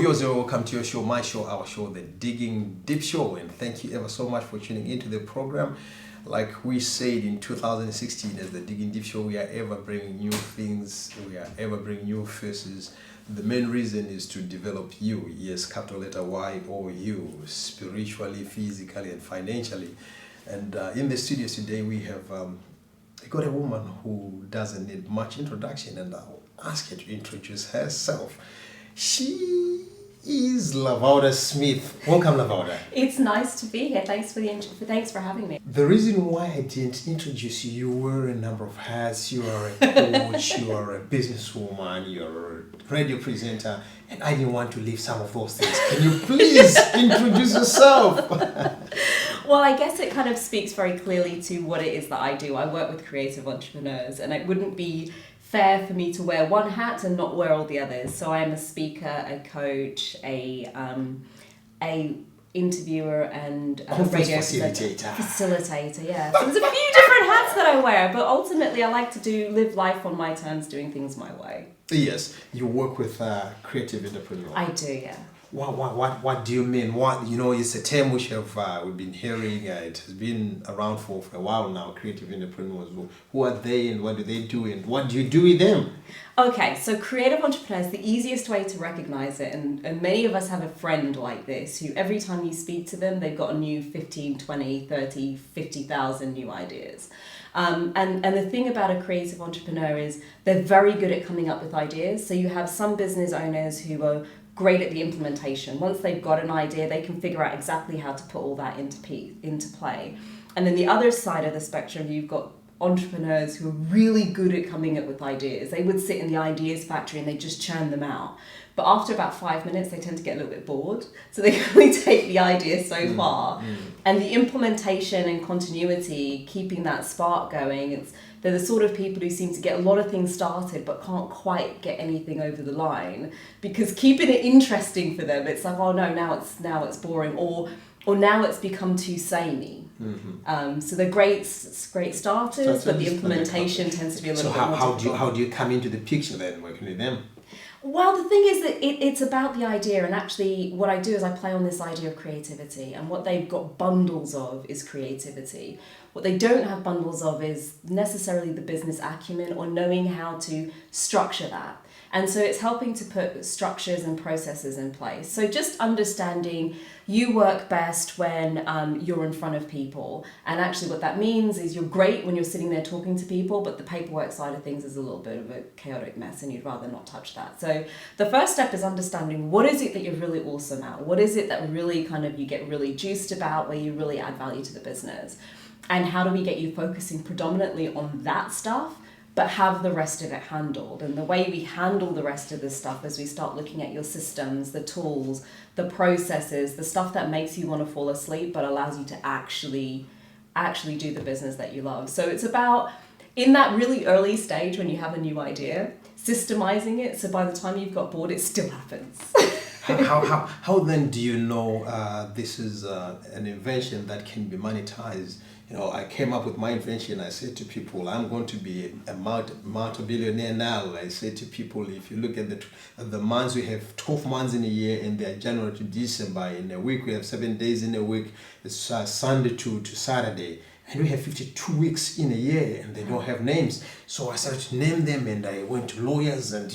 viewers, welcome to your show, my show, our show, The Digging Deep Show. And thank you ever so much for tuning into the program. Like we said in 2016, as The Digging Deep Show, we are ever bringing new things, we are ever bringing new faces. The main reason is to develop you, yes, capital letter Y-O-U, spiritually, physically, and financially. And in the studios today, we have got a woman who doesn't need much introduction, and I'll ask her to introduce herself. She is Lovelda Smith. Welcome, Lovelda. It's nice to be here. Thanks for having me. The reason why I didn't introduce you, you wear a number of hats. You are a coach, you are a businesswoman, you are a radio presenter, and I didn't want to leave some of those things. Can you please introduce yourself? Well, I guess it kind of speaks very clearly to what it is that I do. I work with creative entrepreneurs, and it wouldn't be fair for me to wear one hat and not wear all the others. So I am a speaker, a coach, a interviewer, and a radio facilitator. Yeah, so there's a few different hats that I wear, but ultimately I like to live life on my terms, doing things my way. Yes, you work with creative entrepreneurs. I do, yeah. What do you mean? It's a term which we've been hearing. It has been around for a while now. Creative entrepreneurs. Who are they, and what do they do, and what do you do with them? Okay, so creative entrepreneurs, the easiest way to recognize it, and many of us have a friend like this who every time you speak to them, they've got a new 15, 20, 30, 50,000 new ideas. And the thing about a creative entrepreneur is they're very good at coming up with ideas. So you have some business owners who are great at the implementation. Once they've got an idea, they can figure out exactly how to put all that into play. And then the other side of the spectrum, you've got entrepreneurs who are really good at coming up with ideas. They would sit in the ideas factory and they just churn them out. But after about 5 minutes, they tend to get a little bit bored. So they can only take the idea so far. And the implementation and continuity, keeping that spark going, they're the sort of people who seem to get a lot of things started but can't quite get anything over the line, because keeping it interesting for them, it's like, oh no, now it's boring, or now it's become too samey. So they're great starters, but the implementation tends to be a little bit more. So how do you come into the picture then, working with them? Well, the thing is that it's about the idea, and actually what I do is I play on this idea of creativity, and what they've got bundles of is creativity. What they don't have bundles of is necessarily the business acumen or knowing how to structure that. And so it's helping to put structures and processes in place. So just understanding you work best when you're in front of people. And actually what that means is you're great when you're sitting there talking to people, but the paperwork side of things is a little bit of a chaotic mess and you'd rather not touch that. So the first step is understanding what is it that you're really awesome at? What is it that really kind of you get really juiced about, where you really add value to the business? And how do we get you focusing predominantly on that stuff, but have the rest of it handled? And the way we handle the rest of this stuff is we start looking at your systems, the tools, the processes, the stuff that makes you want to fall asleep but allows you to actually do the business that you love. So it's about, in that really early stage when you have a new idea, systemizing it so by the time you've got bored, it still happens. How then do you know this is an invention that can be monetized? I came up with my invention. I said to people, I'm going to be a multi-billionaire now. I said to people, if you look at the months, we have 12 months in a year, and they're January to December. In a week, we have 7 days in a week. It's Sunday to Saturday. And we have 52 weeks in a year, and they don't have names. So I started to name them, and I went to lawyers, and,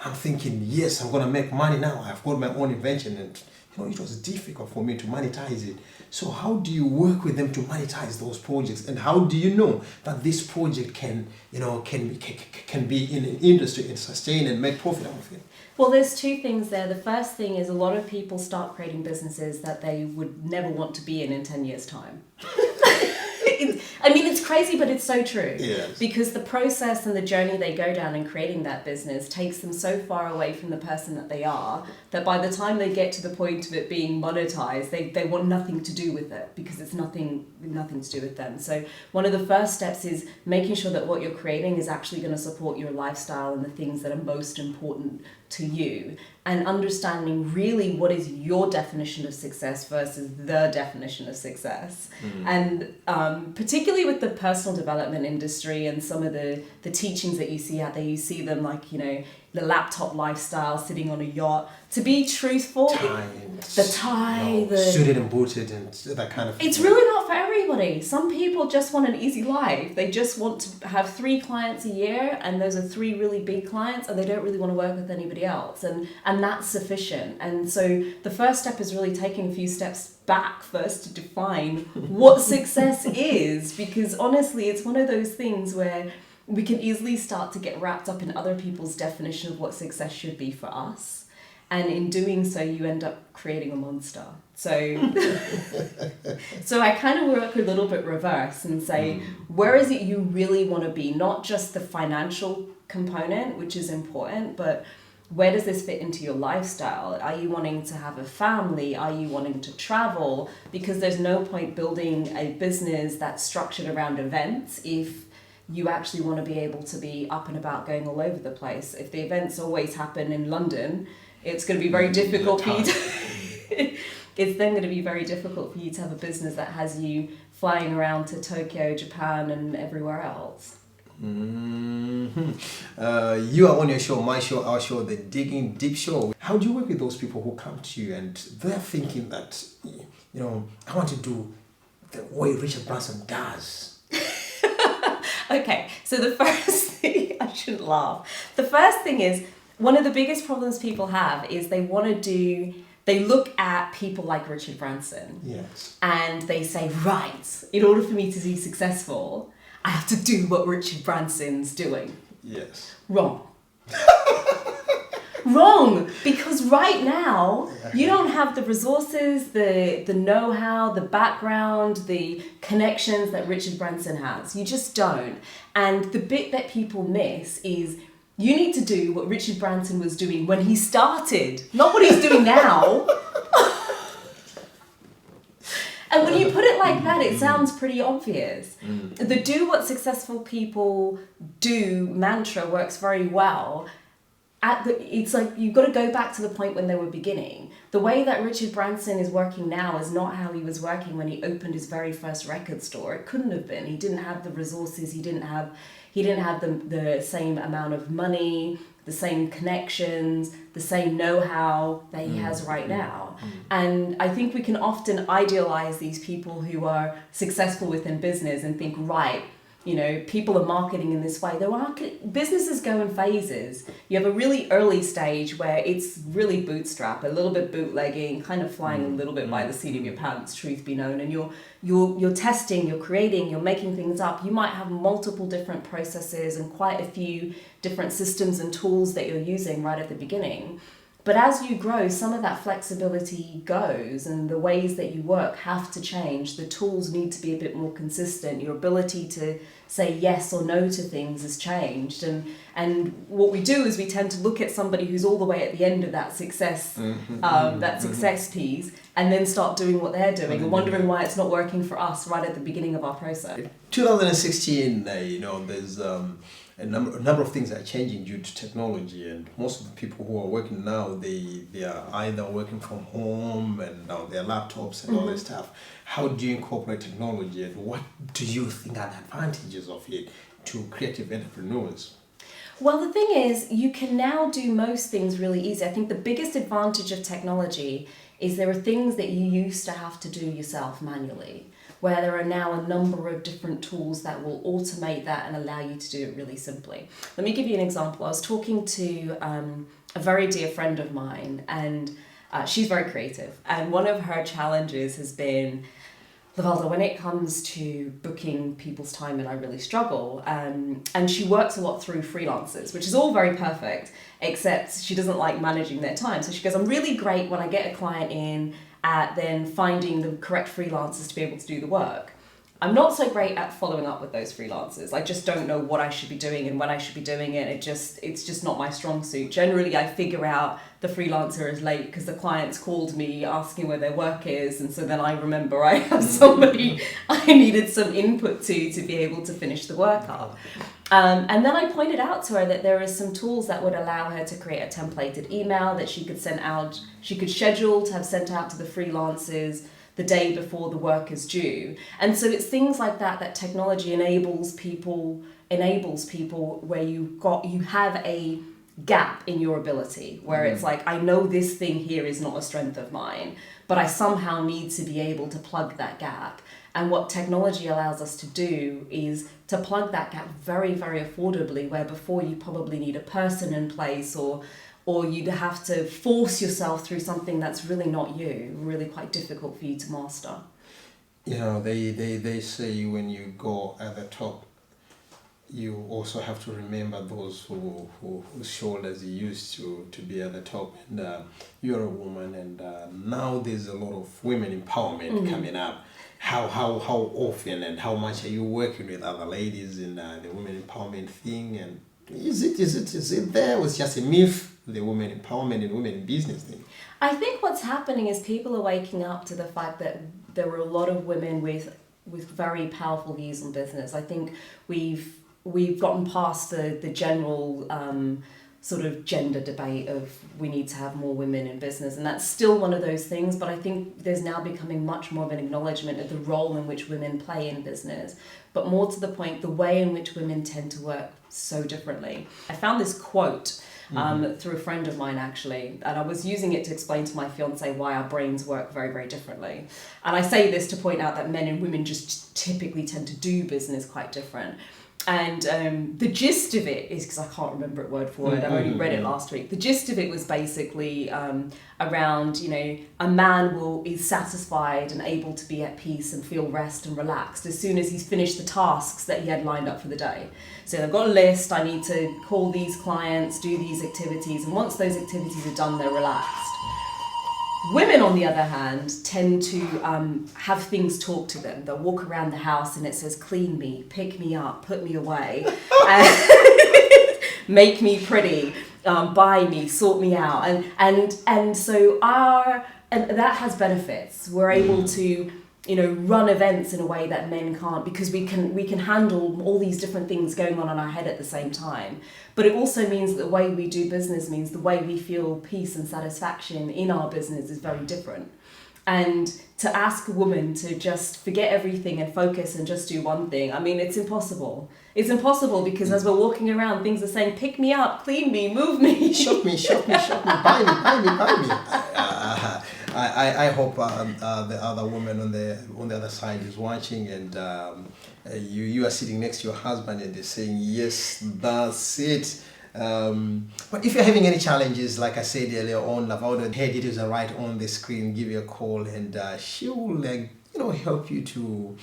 I'm thinking, yes, I'm going to make money now. I've got my own invention, and, it was difficult for me to monetize it. So how do you work with them to monetize those projects? And how do you know that this project can be in an industry and sustain and make profit out of it? Well, there's two things there. The first thing is a lot of people start creating businesses that they would never want to be in 10 years' time. It's crazy, but it's so true. Yes. Because the process and the journey they go down in creating that business takes them so far away from the person that they are, that by the time they get to the point of it being monetized, they want nothing to do with it, because it's nothing to do with them. So one of the first steps is making sure that what you're creating is actually going to support your lifestyle and the things that are most important to you, and understanding really what is your definition of success versus the definition of success. And particularly with the personal development industry and some of the teachings that you see out there, you see them like, you know, the laptop lifestyle, sitting on a yacht. To be truthful, the tie, the suited and booted and that kind of thing. It's really not for everybody. Some people just want an easy life. They just want to have 3 clients a year, and those are 3 really big clients, and they don't really want to work with anybody else, and that's sufficient. And so the first step is really taking a few steps back first to define what success is, because honestly, it's one of those things where we can easily start to get wrapped up in other people's definition of what success should be for us. And in doing so, you end up creating a monster. So I kind of work a little bit reverse and say, where is it you really want to be? Not just the financial component, which is important, but where does this fit into your lifestyle? Are you wanting to have a family? Are you wanting to travel? Because there's no point building a business that's structured around events if you actually want to be able to be up and about going all over the place. If the events always happen in London, it's going to be very difficult for you to... It's then going to be very difficult for you to have a business that has you flying around to Tokyo, Japan, and everywhere else. You are on your show, my show, our show, the Digging Deep Show. How do you work with those people who come to you and they're thinking that, you know, I want to do the way Richard Branson does? Okay, so the first thing, I shouldn't laugh. The first thing is, one of the biggest problems people have is they look at people like Richard Branson. Yes. And they say, right, in order for me to be successful, I have to do what Richard Branson's doing. Yes. Wrong. Wrong, because right now you don't have the resources, the know-how, the background, the connections that Richard Branson has. You just don't. And the bit that people miss is you need to do what Richard Branson was doing when he started, not what he's doing now. And when you put it like that, it sounds pretty obvious. The do what successful people do mantra works very well. It's like you've got to go back to the point when they were beginning. The way that Richard Branson is working now is not how he was working when he opened his very first record store. It couldn't have been. He didn't have the resources. He didn't have the same amount of money, the same connections, the same know-how that he has right now. And I think we can often idealize these people who are successful within business and think, right, you know, people are marketing in this way. Businesses go in phases. You have a really early stage where it's really bootstrap, a little bit bootlegging, kind of flying a little bit by the seat of your pants, truth be known. And you're testing, you're creating, you're making things up. You might have multiple different processes and quite a few different systems and tools that you're using right at the beginning. But as you grow, some of that flexibility goes and the ways that you work have to change. The tools need to be a bit more consistent. Your ability to say yes or no to things has changed. And what we do is we tend to look at somebody who's all the way at the end of that success, success piece, and then start doing what they're doing and wondering why it's not working for us right at the beginning of our process. 2016, there's a number of things are changing due to technology, and most of the people who are working now, they are either working from home and on their laptops and all that stuff. How do you incorporate technology, and what do you think are the advantages of it to creative entrepreneurs? Well, the thing is, you can now do most things really easy. I think the biggest advantage of technology is there are things that you used to have to do yourself manually, where there are now a number of different tools that will automate that and allow you to do it really simply. Let me give you an example. I was talking to a very dear friend of mine, and she's very creative. And one of her challenges has been, Lovelda, when it comes to booking people's time, and I really struggle, and she works a lot through freelancers, which is all very perfect, except she doesn't like managing their time. So she goes, I'm really great when I get a client in at then finding the correct freelancers to be able to do the work. I'm not so great at following up with those freelancers. I just don't know what I should be doing and when I should be doing it. It's just not my strong suit. Generally, I figure out the freelancer is late because the client's called me asking where their work is, and so then I remember I have somebody I needed some input to be able to finish the work up. And then I pointed out to her that there are some tools that would allow her to create a templated email that she could send out, she could schedule to have sent out to the freelancers the day before the work is due. And so it's things like that that technology enables people where you have a gap in your ability, where it's like, I know this thing here is not a strength of mine, but I somehow need to be able to plug that gap. And what technology allows us to do is to plug that gap very, very affordably, where before you probably need a person in place, or you'd have to force yourself through something that's really not you, really quite difficult for you to master. You know, they say when you go at the top, you also have to remember those whose shoulders you used to be at the top. And you're a woman, and now there's a lot of women empowerment coming up. How often and how much are you working with other ladies in the women empowerment thing? And is it there? Was just a myth, the women empowerment and women in business thing? I think what's happening is people are waking up to the fact that there are a lot of women with very powerful views on business. I think we've gotten past the general sort of gender debate of we need to have more women in business, and that's still one of those things, but I think there's now becoming much more of an acknowledgement of the role in which women play in business, but more to the point, the way in which women tend to work so differently. I found this quote through a friend of mine, actually, and I was using it to explain to my fiance why our brains work very, very differently. And I say this to point out that men and women just typically tend to do business quite different. And the gist of it is, because I can't remember it word for word, I only read it last week. The gist of it was basically around, a man is satisfied and able to be at peace and feel rest and relaxed as soon as he's finished the tasks that he had lined up for the day. So I've got a list, I need to call these clients, do these activities, and once those activities are done, they're relaxed. Women, on the other hand, tend to have things talk to them. They'll walk around the house and it says, clean me, pick me up, put me away, make me pretty, buy me, sort me out. And so that has benefits. We're able to run events in a way that men can't, because we can handle all these different things going on in our head at the same time. But it also means that the way we do business means the way we feel peace and satisfaction in our business is very different. And to ask a woman to just forget everything and focus and just do one thing, I mean, it's impossible. It's impossible because as we're walking around, things are saying, pick me up, clean me, move me. Shop me, buy me. I hope the other woman on the other side is watching, and you are sitting next to your husband and they're saying, yes, that's it. But if you're having any challenges, like I said earlier on, Lovelda, her details are right on the screen. Give her a call, and she will help you to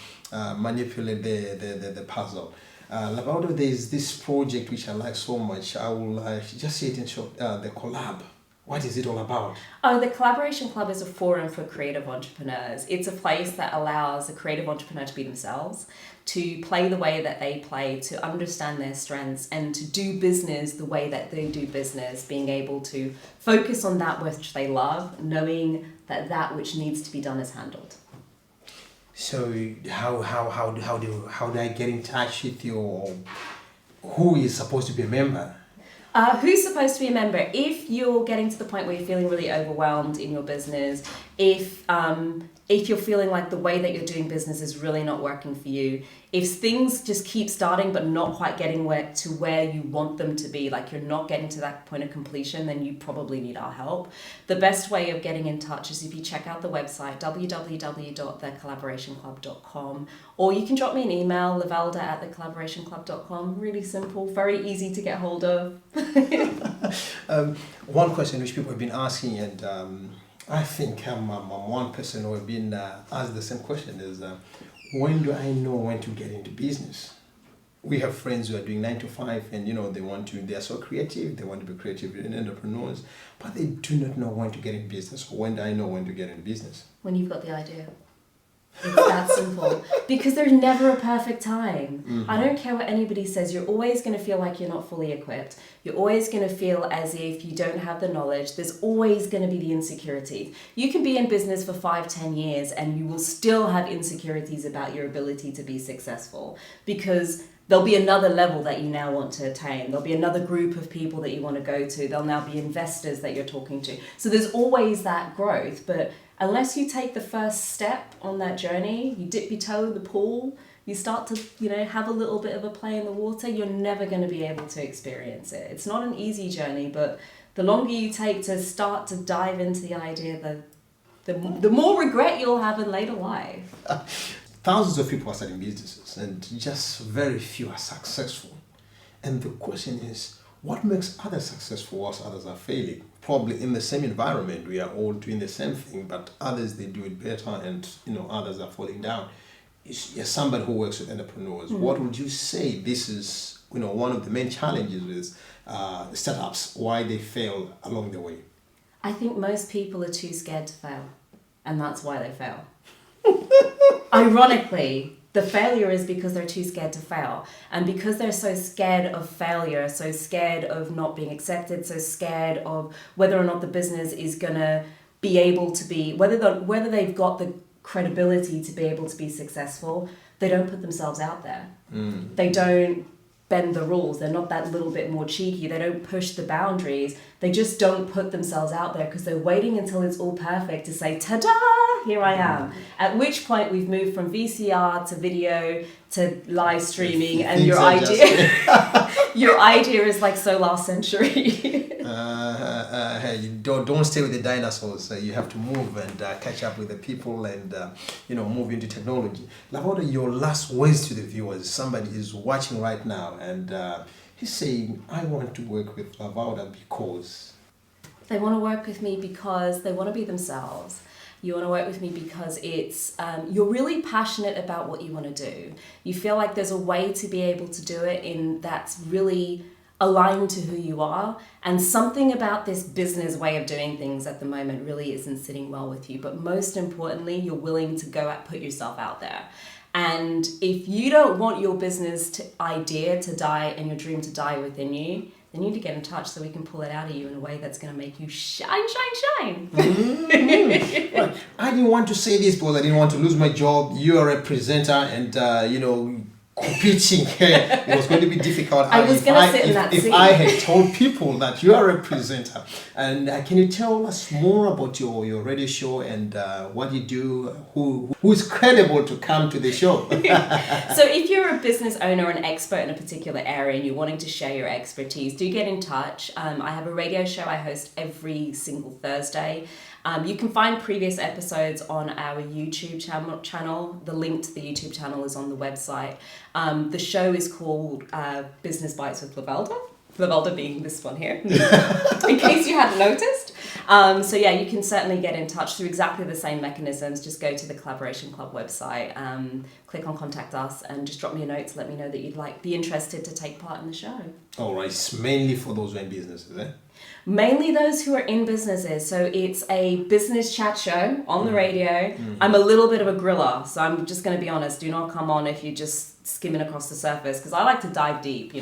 manipulate the puzzle. Lovelda, there's this project which I like so much. I will just say it in short. The collab. What is it all about? Oh, the Collaboration Club is a forum for creative entrepreneurs. It's a place that allows a creative entrepreneur to be themselves, to play the way that they play, to understand their strengths, and to do business the way that they do business, being able to focus on that which they love, knowing that which needs to be done is handled. So how do I get in touch with you, or who is supposed to be a member? Who's supposed to be a member? If you're getting to the point where you're feeling really overwhelmed in your business, if you're feeling like the way that you're doing business is really not working for you, if things just keep starting but not quite getting to where you want them to be, like you're not getting to that point of completion, then you probably need our help. The best way of getting in touch is if you check out the website, www.thecollaborationclub.com, or you can drop me an email, lovelda@thecollaborationclub.com. Really simple, very easy to get hold of. One question which people have been asking, and I think I'm one person who have been asked the same question is, when do I know when to get into business? We have friends who are doing 9 to 5, and they are so creative, they want to be creative entrepreneurs, but they do not know when to get in business. Or when do I know when to get in business? When you've got the idea. It's that simple. Because there's never a perfect time. I don't care what anybody says. You're always going to feel like you're not fully equipped. You're always going to feel as if you don't have the knowledge. There's always going to be the insecurities. You can be in business for 5-10 years and you will still have insecurities about your ability to be successful, because there'll be another level that you now want to attain. There'll be another group of people that you want to go to. There'll now be investors that you're talking to. So there's always that growth. But unless you take the first step on that journey, you dip your toe in the pool, you start to, have a little bit of a play in the water, you're never going to be able to experience it. It's not an easy journey, but the longer you take to start to dive into the idea, the more regret you'll have in later life. Thousands of people are starting businesses and just very few are successful. And the question is, what makes others successful whilst others are failing? Probably in the same environment, we are all doing the same thing, but others, they do it better and, others are falling down. You're somebody who works with entrepreneurs. What would you say this is, one of the main challenges with startups, why they fail along the way? I think most people are too scared to fail, and that's why they fail. Ironically, the failure is because they're too scared to fail. And because they're so scared of failure, so scared of not being accepted, so scared of whether or not the business is going to be able to be, whether they've got the credibility to be able to be successful, they don't put themselves out there. They don't bend the rules. They're not that little bit more cheeky. They don't push the boundaries. They just don't put themselves out there because they're waiting until it's all perfect to say, ta-da, here I am. At which point we've moved from VCR to video to live streaming, and your idea is like so last century. You don't stay with the dinosaurs. You have to move and catch up with the people and move into technology. Lovelda, your last words to the viewers. Somebody is watching right now and he's saying, I want to work with Lovelda because... They want to work with me because they want to be themselves. You want to work with me because it's you're really passionate about what you want to do. You feel like there's a way to be able to do it that's really aligned to who you are, and something about this business way of doing things at the moment really isn't sitting well with you. But most importantly, you're willing to go put yourself out there. And if you don't want your business idea to die and your dream to die within you, then you need to get in touch so we can pull it out of you in a way that's going to make you shine, shine, shine. Right. I didn't want to say this because I didn't want to lose my job. You're a presenter and, competing here, it was going to be difficult. I was going to sit in that seat. If I had told people that you are a presenter, and can you tell us more about your radio show and what you do, who is credible to come to the show? So if you're a business owner or an expert in a particular area and you're wanting to share your expertise, do get in touch. I have a radio show I host every single Thursday. You can find previous episodes on our YouTube channel. The link to the YouTube channel is on the website. The show is called Business Bites with Lovelda. Lovelda being this one here, in case you hadn't noticed. So yeah, you can certainly get in touch through exactly the same mechanisms. Just go to the Collaboration Club website, click on Contact Us, and just drop me a note to let me know that you'd be interested to take part in the show. All right, it's mainly for those who are in businesses, eh? Mainly those who are in businesses. So it's a business chat show on the radio. I'm a little bit of a griller, so I'm just going to be honest. Do not come on if you're just skimming across the surface, because I like to dive deep,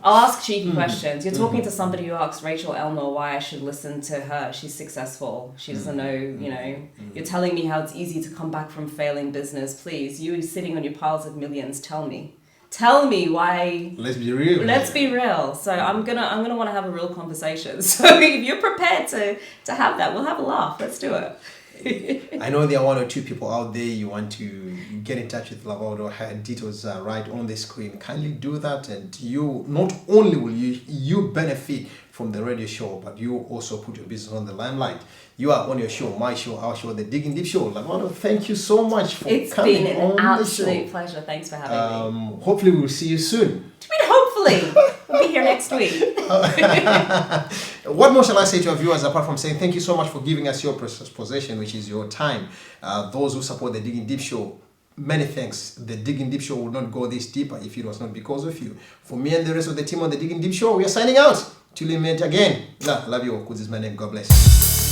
I'll ask cheeky questions. You're talking to somebody who asks Rachel Elnor why I should listen to her. She's successful. She doesn't know, You're telling me how it's easy to come back from failing business. Please, you sitting on your piles of millions, tell me why. Let's be real. Let's be real. So I'm gonna want to have a real conversation. So if you're prepared to have that, we'll have a laugh. Let's do it. I know there are one or two people out there you want to get in touch with Lovelda. Her details are right on the screen. Kindly do that, and you not only will you benefit from the radio show, but you also put your business on the limelight. You are on your show, my show, our show, the Digging Deep Show. Lovelda, thank you so much for coming on the show. It's been an absolute pleasure. Thanks for having me. Hopefully we'll see you soon. Hopefully. We'll be here next week. What more shall I say to our viewers apart from saying thank you so much for giving us your precious possession, which is your time. Those who support the Digging Deep Show, many thanks. The Digging Deep Show would not go this deeper if it was not because of you. For me and the rest of the team on the Digging Deep Show, we are signing out. Till we meet again. Love you all. This is my name. God bless.